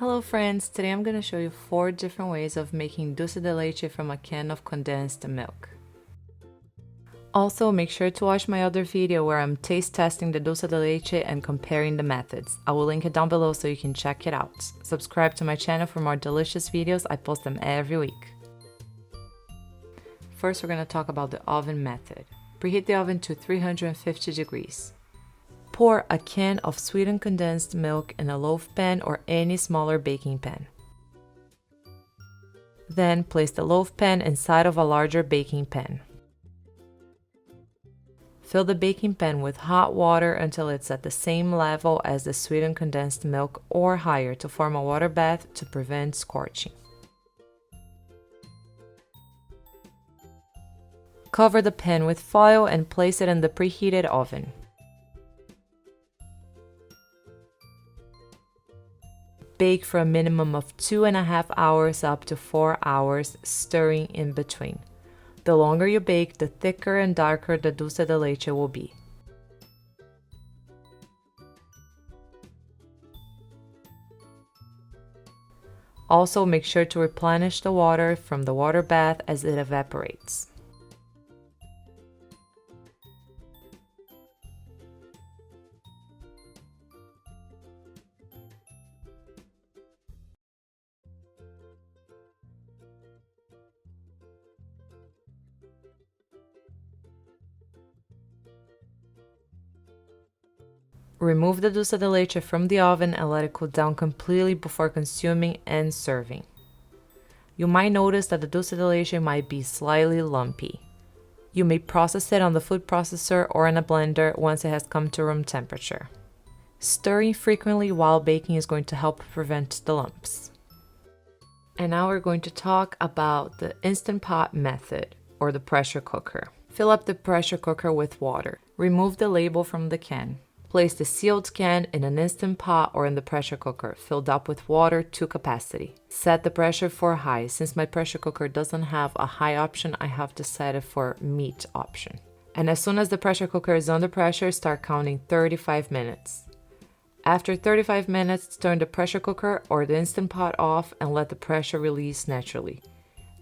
Hello friends, today I'm going to show you 4 different ways of making dulce de leche from a can of condensed milk. Also, make sure to watch my other video where I'm taste testing the dulce de leche and comparing the methods. I will link it down below so you can check it out. Subscribe to my channel for more delicious videos, I post them every week. First, we're going to talk about the oven method. Preheat the oven to 350 degrees. Pour a can of sweetened condensed milk in a loaf pan or any smaller baking pan. Then place the loaf pan inside of a larger baking pan. Fill the baking pan with hot water until it's at the same level as the sweetened condensed milk or higher to form a water bath to prevent scorching. Cover the pan with foil and place it in the preheated oven. Bake for a minimum of 2.5 hours up to 4 hours, stirring in between. The longer you bake, the thicker and darker the dulce de leche will be. Also, make sure to replenish the water from the water bath as it evaporates. Remove the dulce de leche from the oven and let it cool down completely before consuming and serving. You might notice that the dulce de leche might be slightly lumpy. You may process it on the food processor or in a blender once it has come to room temperature. Stirring frequently while baking is going to help prevent the lumps. And now we're going to talk about the Instant Pot method, or the pressure cooker. Fill up the pressure cooker with water. Remove the label from the can. Place the sealed can in an Instant Pot or in the pressure cooker, filled up with water to capacity. Set the pressure for high. Since my pressure cooker doesn't have a high option, I have to set it for meat option. And as soon as the pressure cooker is under pressure, start counting 35 minutes. After 35 minutes, turn the pressure cooker or the Instant Pot off and let the pressure release naturally.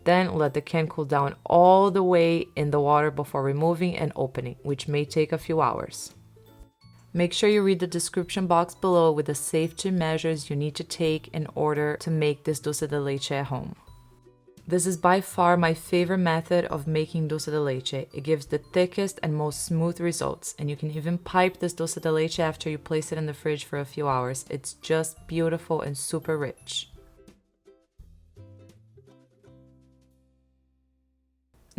Then let the can cool down all the way in the water before removing and opening, which may take a few hours. Make sure you read the description box below with the safety measures you need to take in order to make this dulce de leche at home. This is by far my favorite method of making dulce de leche. It gives the thickest and most smooth results, and you can even pipe this dulce de leche after you place it in the fridge for a few hours. It's just beautiful and super rich.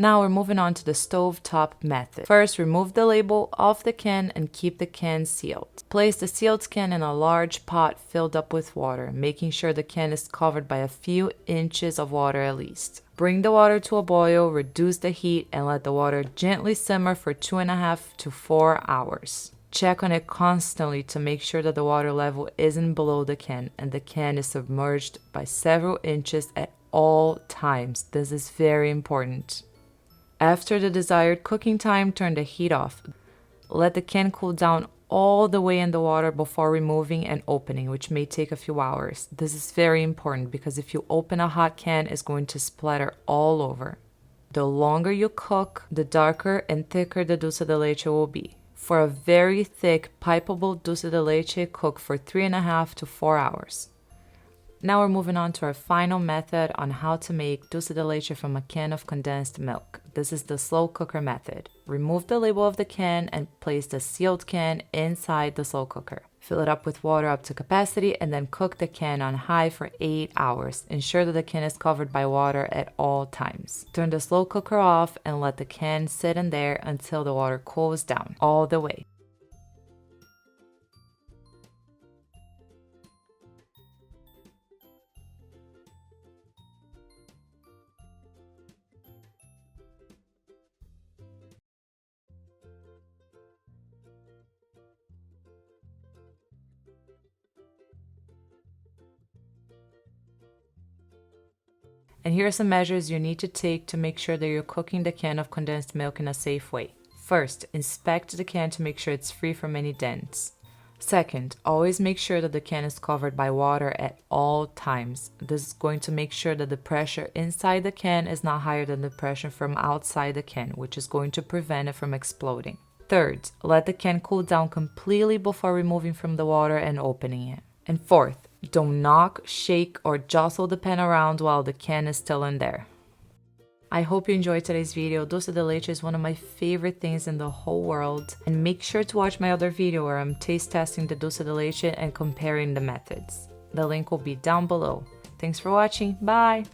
Now we're moving on to the stovetop method. First, remove the label off the can and keep the can sealed. Place the sealed can in a large pot filled up with water, making sure the can is covered by a few inches of water at least. Bring the water to a boil, reduce the heat, and let the water gently simmer for 2.5 to 4 hours. Check on it constantly to make sure that the water level isn't below the can and the can is submerged by several inches at all times. This is very important. After the desired cooking time, turn the heat off. Let the can cool down all the way in the water before removing and opening, which may take a few hours. This is very important because if you open a hot can, it's going to splatter all over. The longer you cook, the darker and thicker the dulce de leche will be. For a very thick, pipeable dulce de leche, cook for 3.5 to 4 hours. Now we're moving on to our final method on how to make dulce de leche from a can of condensed milk. This is the slow cooker method. Remove the label of the can and place the sealed can inside the slow cooker. Fill it up with water up to capacity and then cook the can on high for 8 hours. Ensure that the can is covered by water at all times. Turn the slow cooker off and let the can sit in there until the water cools down all the way. And here are some measures you need to take to make sure that you're cooking the can of condensed milk in a safe way. First, inspect the can to make sure it's free from any dents. Second, always make sure that the can is covered by water at all times. This is going to make sure that the pressure inside the can is not higher than the pressure from outside the can, which is going to prevent it from exploding. Third, let the can cool down completely before removing from the water and opening it. And fourth, don't knock, shake, or jostle the pan around while the can is still in there. I hope you enjoyed today's video. Dulce de leche is one of my favorite things in the whole world. And make sure to watch my other video where I'm taste testing the dulce de leche and comparing the methods. The link will be down below. Thanks for watching. Bye!